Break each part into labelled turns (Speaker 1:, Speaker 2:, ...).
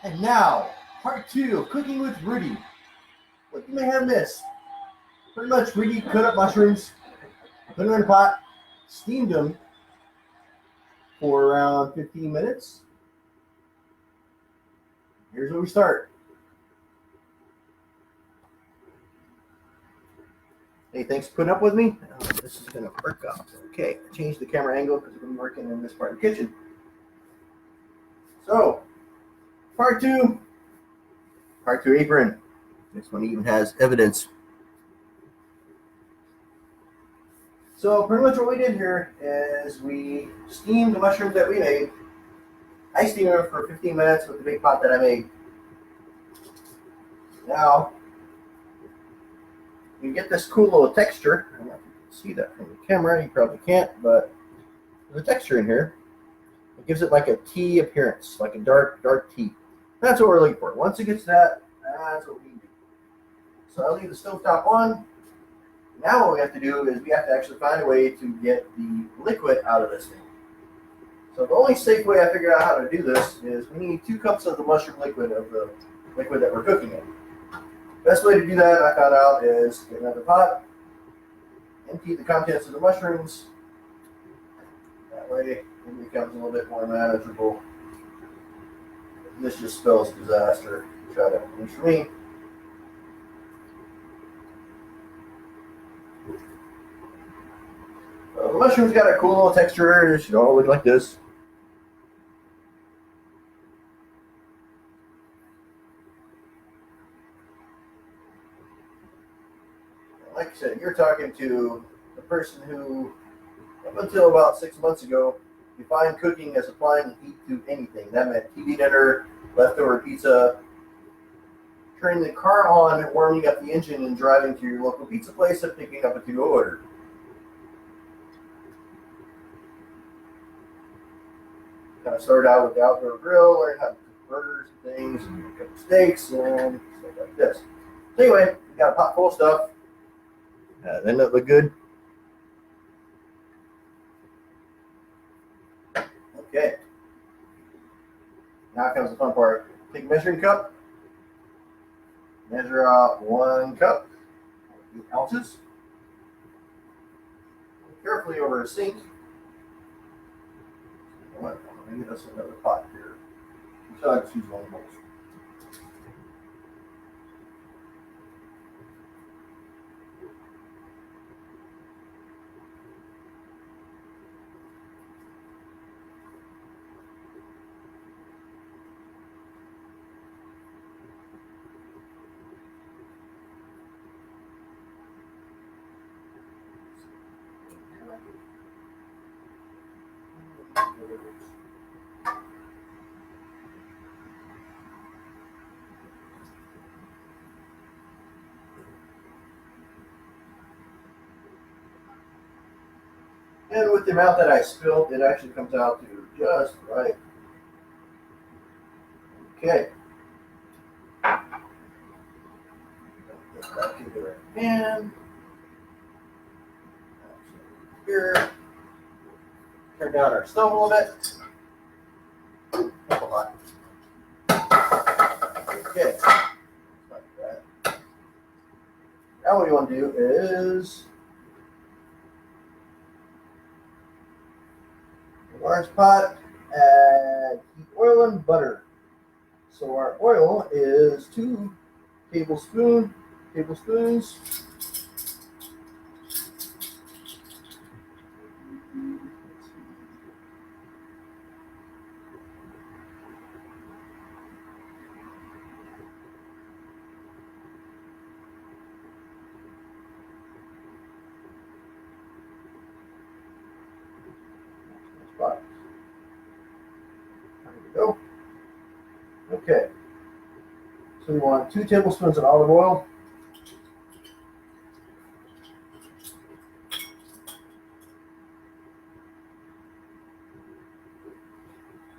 Speaker 1: And now, part 2 of Cooking with Rudy. What you may have missed. Pretty much, Rudy cut up mushrooms, put them in a pot, steamed them for around 15 minutes. Here's where we start. Hey, thanks for putting up with me. This is going to work out. Okay, I changed the camera angle because we're going to be working in this part of the kitchen. So, part 2 apron. This one even has evidence. So pretty much what we did here is we steamed the mushrooms that we made. I steamed them for 15 minutes with the big pot that I made. Now, you get this cool little texture. I don't know if you can see that from the camera. You probably can't, but there's a texture in here. It gives it like a tea appearance, like a dark tea. That's what we're looking for. Once it gets that, that's what we do. So I'll leave the stovetop on. Now what we have to do is we have to actually find a way to get the liquid out of this thing. So the only safe way I figured out how to do this is we need 2 cups of the mushroom liquid, of the liquid that we're cooking in. Best way to do that, I found out, is get another pot, empty the contents of the mushrooms. That way it becomes a little bit more manageable. This just spells disaster, try to at least for me. The mushroom's got a cool little texture. It should all look like this. Like I said, you're talking to the person who, up until about 6 months ago, defined cooking as applying heat to anything. That meant TV dinner, leftover pizza, turning the car on, warming up the engine, and driving to your local pizza place and picking up a to-go order. Kind of started out with the outdoor grill, learned how to cook burgers and things, and cook steaks and stuff like this. So anyway, we got a pot full of stuff. Then it looked good. Okay. Now comes the fun part. Take a measuring cup. Measure out 1 cup, 8 ounces. Carefully over a sink. Let me get us another pot here. So I just use one of those. And with the amount that I spilled, it actually comes out to just right. Okay. Get back into the right pan. Here. Turn down our stove a little bit. Not a lot. Okay. Like that. Now what you want to do is a large pot, add heat oil and butter. So our oil is 2 tablespoons. There we go. Okay. So we want 2 tablespoons of olive oil.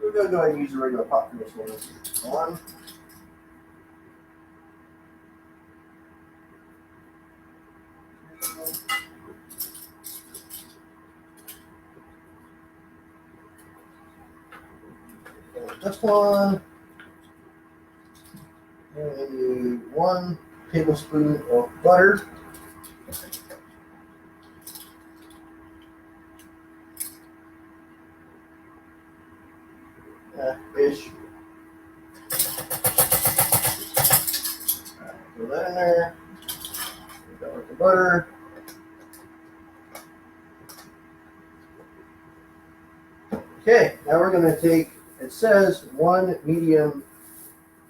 Speaker 1: We're going to go ahead and use a regular pot for this one. This one. And we need 1 tablespoon of butter. Ish. Throw that in there. Put that with the butter. Okay, now we're going to take, it says 1 medium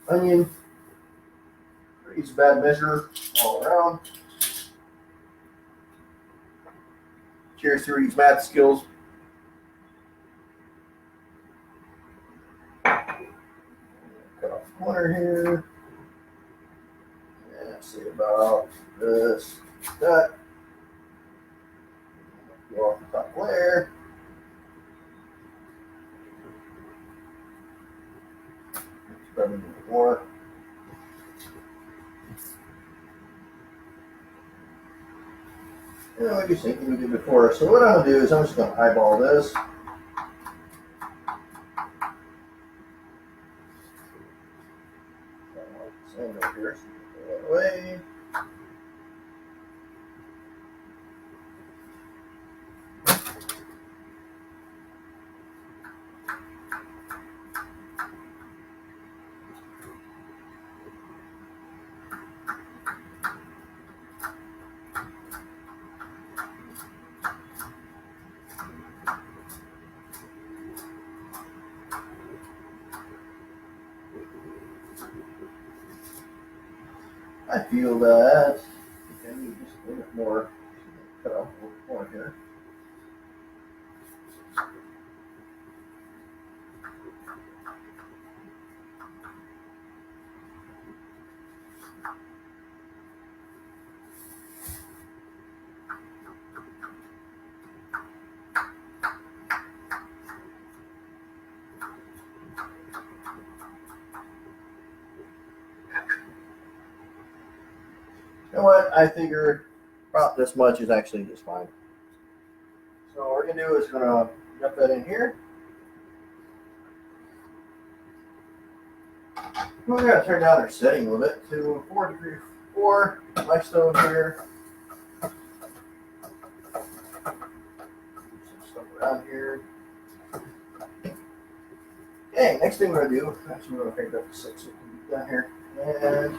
Speaker 1: onion. It's a bad measure all around. Cheers to Rudy's math skills. Cut off the corner here. Yeah, see about this, that. Go off the top layer. Probably need more. Like you think we did before. So what I'm going to do is I'm just going to eyeball this. Sand over here, so go that way. I feel that I need just a little bit more. Cut off a little more here. You know what? I figure about this much is actually just fine. So what we're going to do is we're going to dump that in here. We're going to turn down our setting a little bit to 4°4. My stove here. Some stuff around here. Okay, next thing we're going to do, actually we're going to pick up the 6 down here. And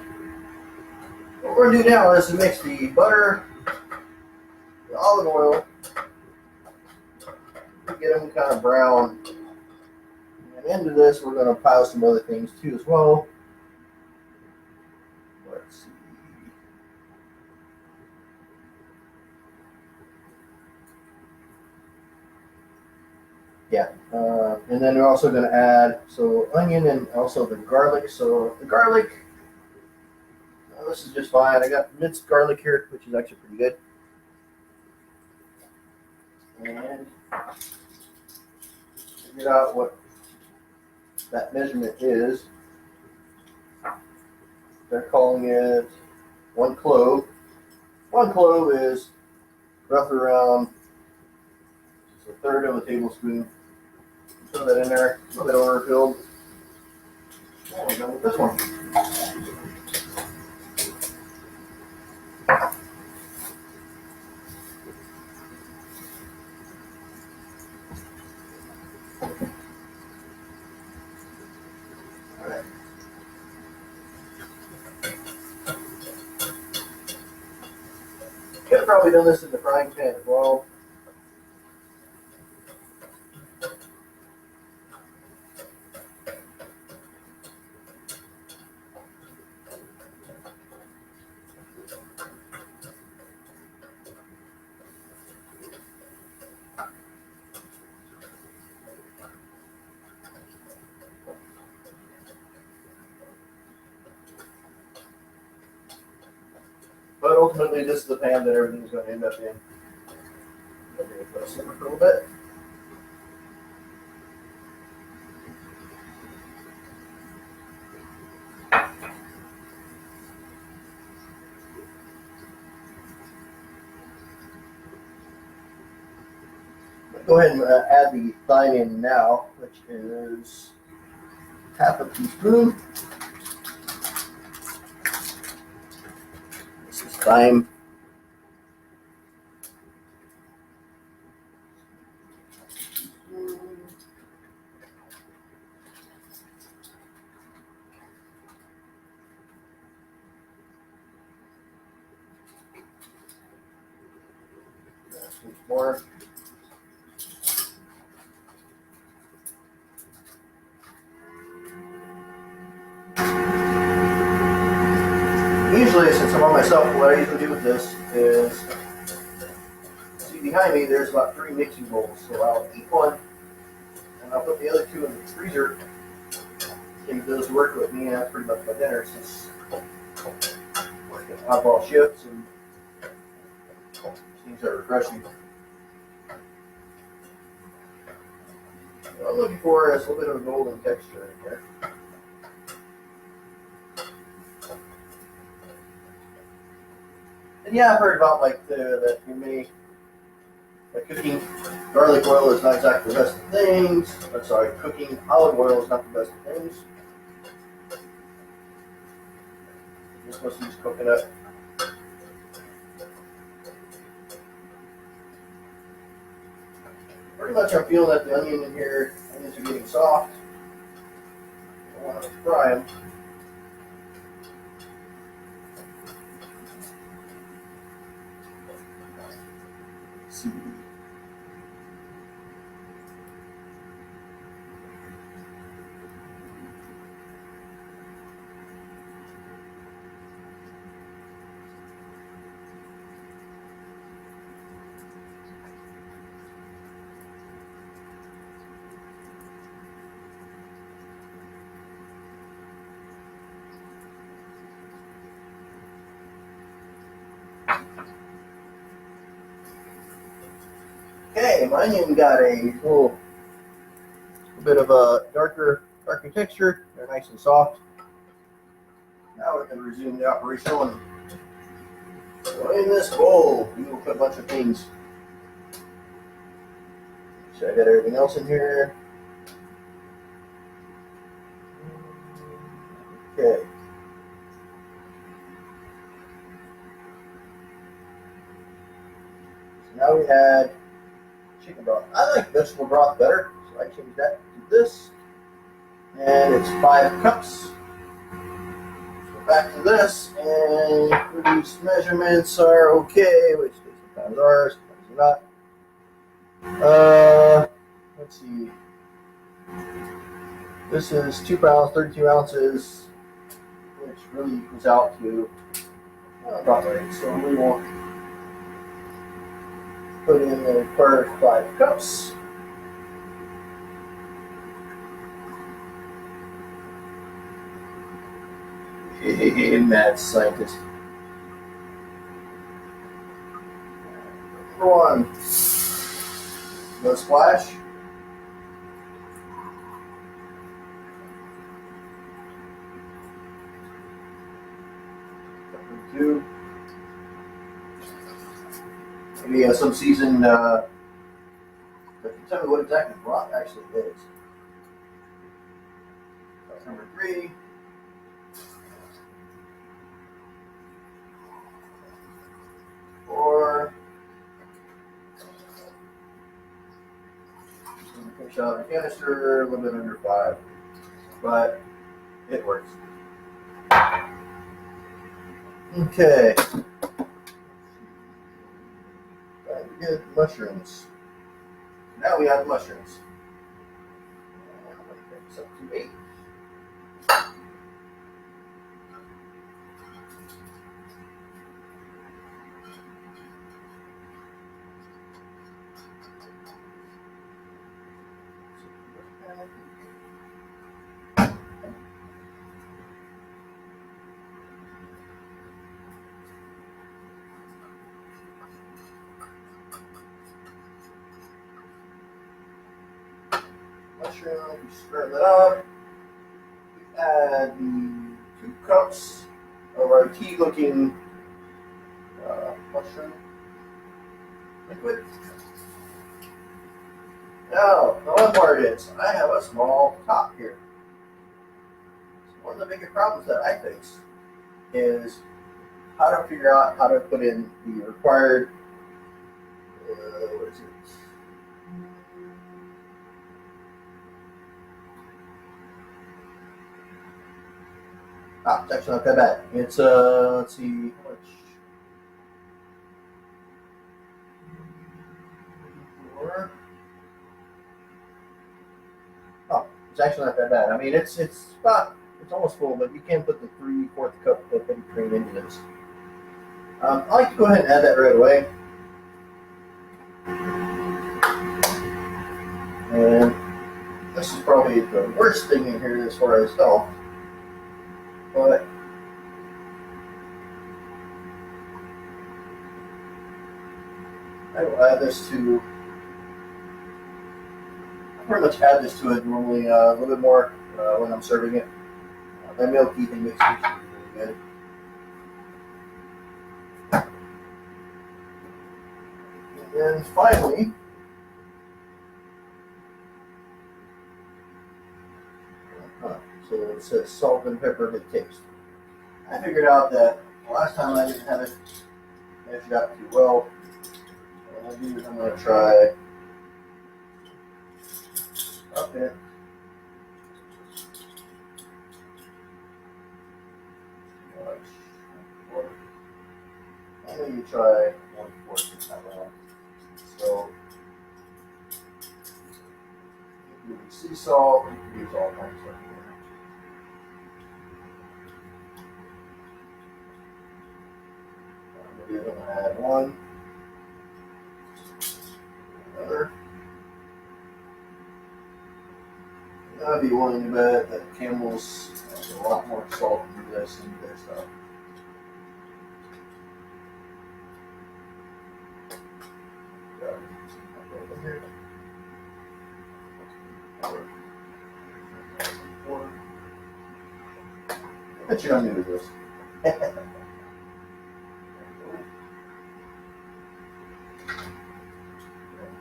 Speaker 1: what we're going to do now is to mix the butter, the olive oil, to get them kind of brown. And into this, we're going to pile some other things too as well. Let's see. Yeah, and then we're also going to add onion and also the garlic. So the garlic, this is just fine. I got minced garlic here, which is actually pretty good. And figured out what that measurement is. They're calling it 1 clove. 1 clove is roughly around just 1/3 of a tablespoon. Throw that in there, a little bit overfilled. There we go with this one. Could have probably done this in the frying pan as well. But ultimately, this is the pan that everything's going to end up in. I'm going to put it simmer for a little bit. Go ahead and add the thyme in now, which is 1/2 teaspoon. time. More. Usually, since I'm on myself, what I usually do with this is, see behind me, there's about 3 mixing bowls. So I'll eat one, and I'll put the other 2 in the freezer. Take those to work with me, and that's pretty much my dinner since working oddball shifts and things are refreshing. What I'm looking for is a little bit of a golden texture in here. And yeah, I've heard about like that you may cooking garlic oil is not exactly the best of things. I'm sorry, cooking olive oil is not the best of things. You're supposed to use coconut. Pretty much I'm feeling that the onions are getting soft. I want to fry them. Let's see. Okay, my onion got a little bit of a darker texture. They're nice and soft. Now we can resume the operation. So in this bowl, we will put a bunch of things. So I got everything else in here. Okay. So now we had chicken broth. I like vegetable broth better, so I changed that to this. And it's 5 cups. So back to this, and these measurements are okay, which they sometimes are, sometimes they're not. Let's see. This is 2 pounds, 32 ounces, which really equals out to about right. So we will put in the required 5 cups. Hey, mad scientist. Number 1. No splash. Number 2. Maybe some seasoned. But tell me what exactly broth actually is. That's number 3. 4. Fish out of the canister, a little bit under 5, but it works. Okay. Right, we get mushrooms. Now we have mushrooms. I'm going to take this up to 8. Mushroom, stir that up. We add the 2 cups of our tea-looking mushroom liquid. Now, the one part is, I have a small top here. So one of the biggest problems that I face is how to figure out how to put in the required, what is it? It's actually not that bad. It's, let's see, how much? Oh, it's actually not that bad. I mean, it's almost full, but you can put the 3/4 cup of heavy cream into this. I like to go ahead and add that right away. And this is probably the worst thing in here as far as health, but I will add this to. I pretty much add this to it normally a little bit more when I'm serving it. That milky thing makes it really good. And then finally, so it says salt and pepper to taste. I figured out that last time I didn't have it measured out too well. What I'm going to do is I'm going to try up it. I'm going to try 1/4 this time around. So, you can sea salt, you can use all kinds of stuff here. I'm going to add one, another. I'd be willing to bet that Campbell's has a lot more salt in this than their stuff. I bet you're new to this.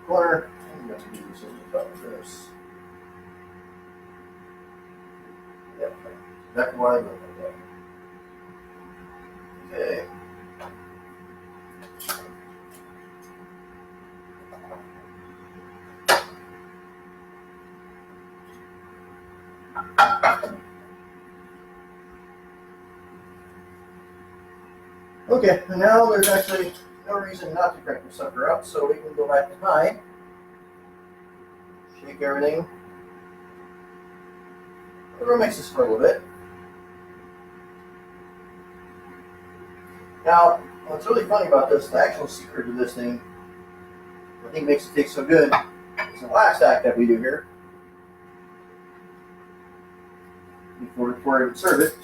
Speaker 1: Corner. I'm going to do something about this. Yep, that's why I look like that. Okay. Okay, and now there's actually no reason not to crank the sucker up, so we can go back to high. Shake everything. We're going to mix this for a little bit. Now, what's really funny about this, the actual secret to this thing, I think makes it taste so good, is the last act that we do here. Before I even serve it.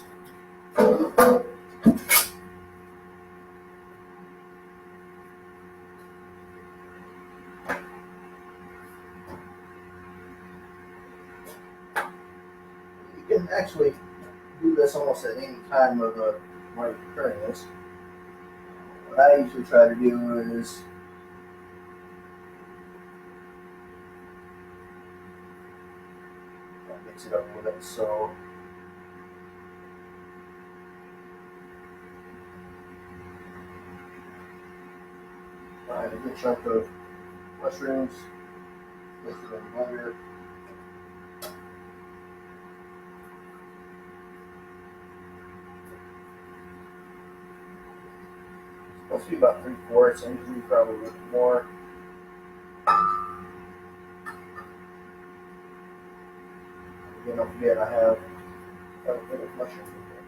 Speaker 1: You can actually do this almost at any time of the while you're preparing this. What I usually try to do is mix it up a little bit. So find a good chunk of mushrooms, mix it in the blender. Supposed to be about 3/4. I usually probably a little more. Again, don't forget I have quite a bit of mushrooms in here.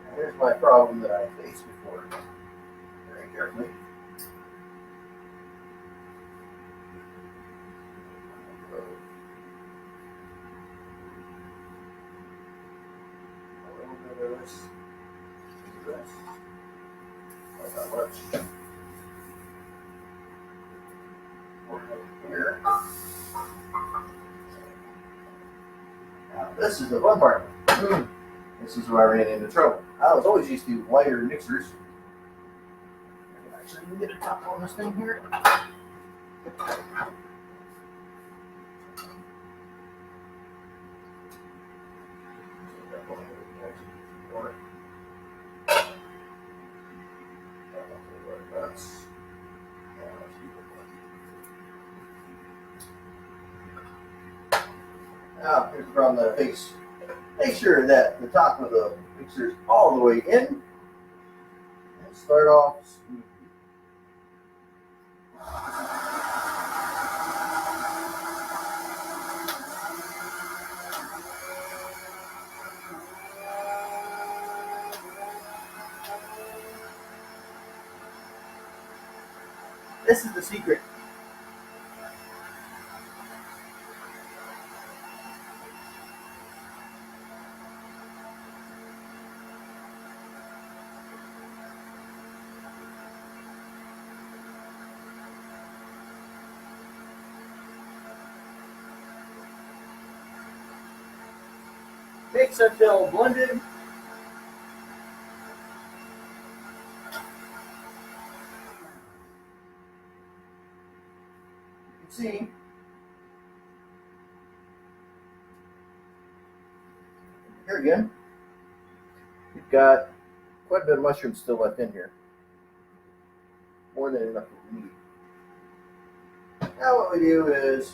Speaker 1: Now, here's my problem that I faced before. Very carefully. This. Not that much. Here. Now, this is the fun part. This is where I ran into trouble. I was always used to lighter mixers. Actually, let me get a top on this thing here. Now, here's from the face. Make sure that the top of the mixer is all the way in. And start off smoothly. This is the secret. Mix until blended. You can see here again, we've got quite a bit of mushrooms still left in here. More than enough that we need. Now what we do is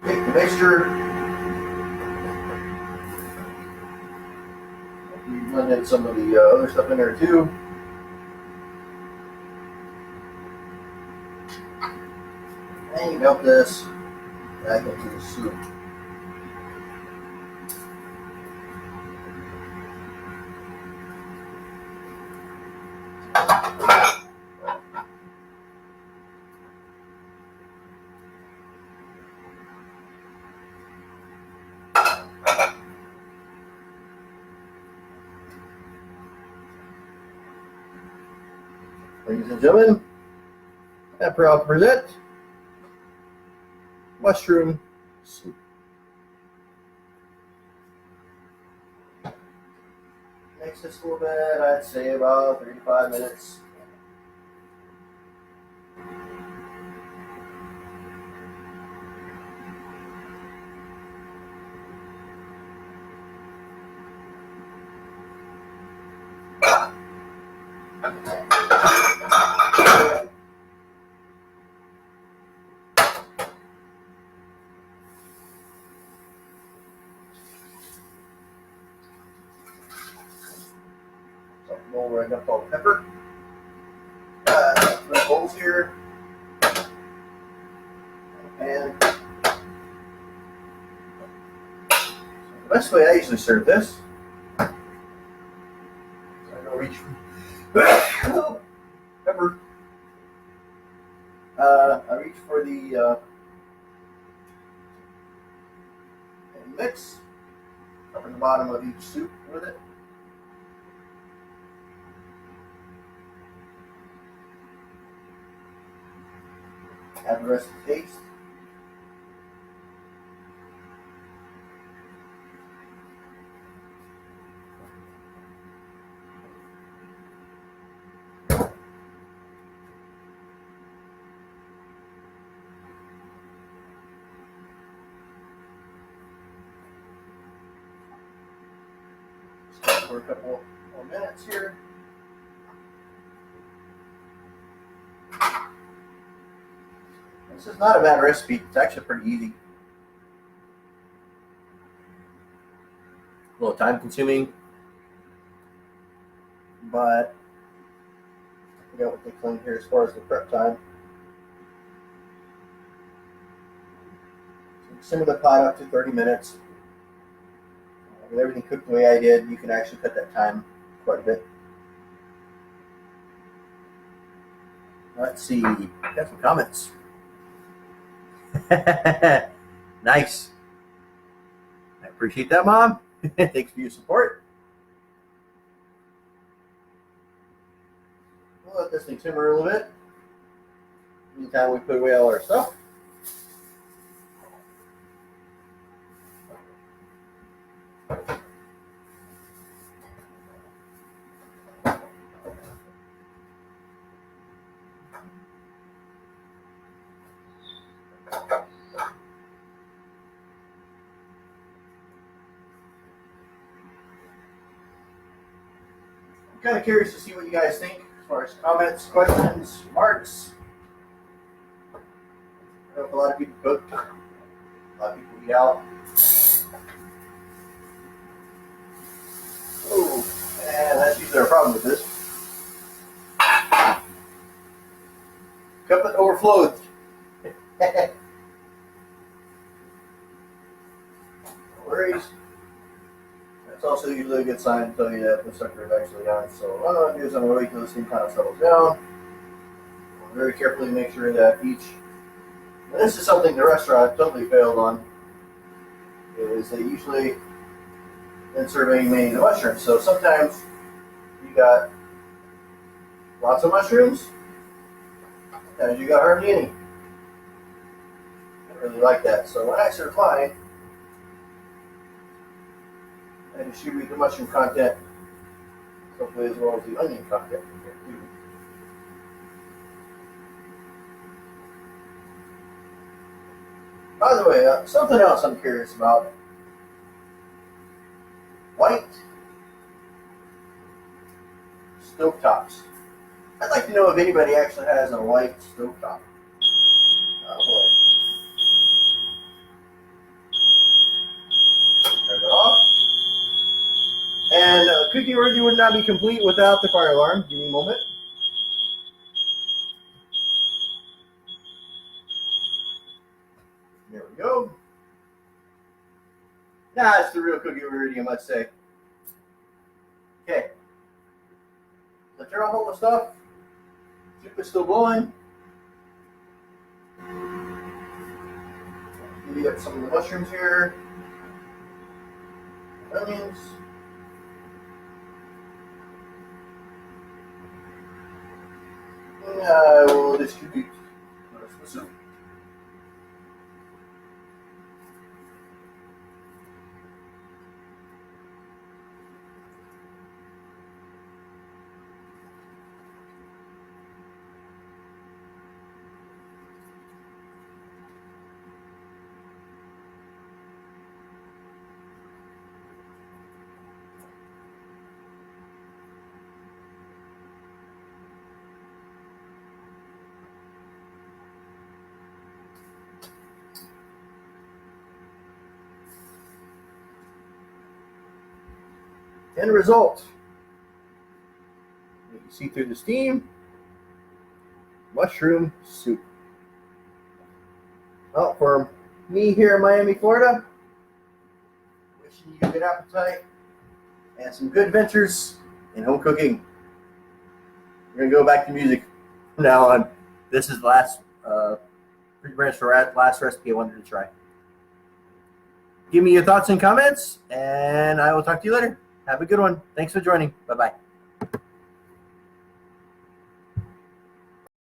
Speaker 1: take the mixture. We blend in some of the other stuff in there too. And you melt this back into the soup. Ladies and gentlemen, I'm proud to present mushroom soup. Mix this a little bit, I'd say about 3 to 5 minutes. Roll right up all pepper. Put bowls here. And the best way I usually serve this, so I don't reach for pepper. I reach for the mix, cover the bottom of each soup with it. Add the rest of the taste. Stop for a couple more minutes here. This is not a bad recipe. It's actually pretty easy. A little time consuming, but I forgot what they claim here as far as the prep time. So simmer the pot up to 30 minutes. With everything cooked the way I did, you can actually cut that time quite a bit. Let's see. Got some comments. Nice. I appreciate that, Mom. Thanks for your support. We'll let this thing simmer a little bit. Meantime, we put away all our stuff. kind of curious to see what you guys think as far as comments, questions, remarks. I know if a lot of people cook, a lot of people eat out. Oh, and that's usually our problem with this. Cup it overflowed. No worries. That's also usually a good sign to tell you that the sucker is actually on. So what I'm going to do is I'm going to wait till this thing kind of settles down. I'll very carefully make sure that each, and this is something the restaurant totally failed on, is they usually didn't serve any many mushrooms. So sometimes you got lots of mushrooms, sometimes you got hardly any. I really like that. So when I serve mine, I distribute the mushroom content, hopefully as well as the onion content in here too. By the way, something else I'm curious about. White stovetops. I'd like to know if anybody actually has a white stovetop. Oh boy. Turn it off. And cooking Rudy would not be complete without the fire alarm. Give me a moment. There we go. That's the real cooking Rudy, I must say. Okay. So turn off all the stuff. Soup is still boiling. Maybe up some of the mushrooms here. Onions. And I will distribute the rest of the soup. End result. You can see through the steam. Mushroom soup. Well, for me here in Miami, Florida, wishing you a good appetite and some good adventures in home cooking. We're going to go back to music from now on. This is the last last recipe I wanted to try. Give me your thoughts and comments, and I will talk to you later. Have a good one. Thanks for joining. Bye-bye.